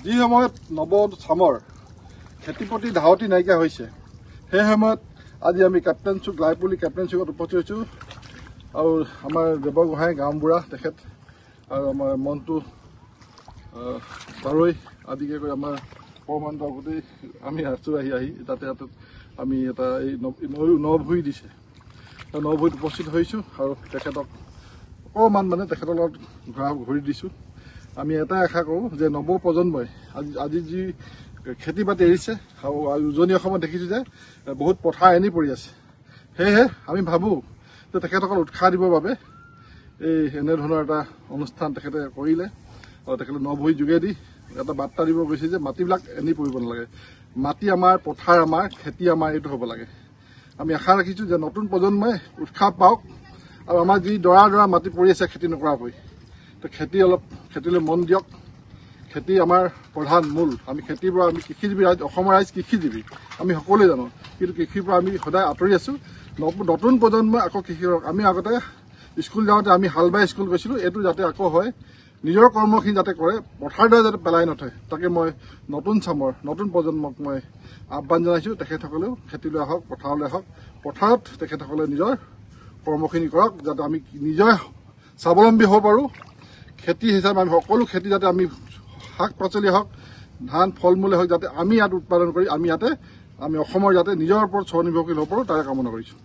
যি সময়ত নৱ চামৰ খেতি প্ৰতি ধাউতি নাইকিয়া হৈছে সেই সময়ত আজি আমি কেপ্টেইনশ্বিপ লাইপুলি কেপ্টেইনশ্বিপত উপস্থিত হৈছোঁ আৰু আমাৰ দেৱগোহাঁই গাঁওবুঢ়া তেখেত আৰু আমাৰ মন্টু বাৰৈ আদিকে কৰি আমাৰ পৰমান্ত গোটেই আমি আছোঁ আহি তাতে আমি এটা এই নভুই দিছে নভুইত উপস্থিত হৈছোঁ আৰু তেখেতক অকণমান তেখেতৰ লগত ঘূৰি দিছোঁ। আমি এটাই আশা কৰোঁ যে নৱ প্ৰজন্মই আজি যি খেতি বাতি এৰিছে আৰু উজনি অসমত দেখিছোঁ যে বহুত পথাৰ এনি পৰি আছে। সেয়েহে আমি ভাবোঁ যে তেখেতসকল উৎসাহ দিবৰ বাবে এই এনেধৰণৰ এটা অনুষ্ঠান তেখেতে কৰিলে আৰু তেখেতে নভুই যোগেদি এটা বাৰ্তা দিব গৈছে যে মাটিবিলাক এনি পৰিব নালাগে, মাটি আমাৰ, পথাৰ আমাৰ, খেতি আমাৰ, এইটো হ'ব লাগে। আমি আশা ৰাখিছোঁ যে নতুন প্ৰজন্মই উৎসাহ পাওক আৰু আমাৰ যি দৰা মাটি পৰি আছে খেতি নকৰাকৈ, তো খেতিলৈ মন দিয়ক। খেতি আমাৰ প্ৰধান মূল। আমি খেতিৰ পৰা আমি কৃষিজীৱী ৰাইজ, অসমৰ ৰাইজ কৃষিজীৱী আমি সকলোৱে জানো, কিন্তু কৃষিৰ পৰা আমি সদায় আঁতৰি আছোঁ। নতুন প্ৰজন্মই আকৌ কৃষি কৰক। আমি আগতে স্কুল যাওঁতে আমি হাল বাই স্কুল গৈছিলোঁ, এইটো যাতে আকৌ হয়, নিজৰ কৰ্মখিনি যাতে কৰে, পথাৰ দৰে যাতে পেলাই নথয়, তাকে মই নতুন চামৰ নতুন প্ৰজন্মক মই আহ্বান জনাইছোঁ। তেখেতসকলেও খেতিলৈ আহক, পথাৰলৈ আহক, পথাৰত তেখেতসকলে নিজৰ কৰ্মখিনি কৰক যাতে আমি নিজে স্বাৱলম্বী হ'ব পাৰোঁ। খেতি হিচাপে আমি সকলো খেতি যাতে আমি শাক পাচলি হওক, ধান ফল মূলে হওক, যাতে আমি ইয়াত উৎপাদন কৰি আমি অসমৰ যাতে নিজৰ ওপৰত স্বনিৰ্ভৰশীল হ'ব পাৰোঁ, তাৰে কামনা কৰিছোঁ।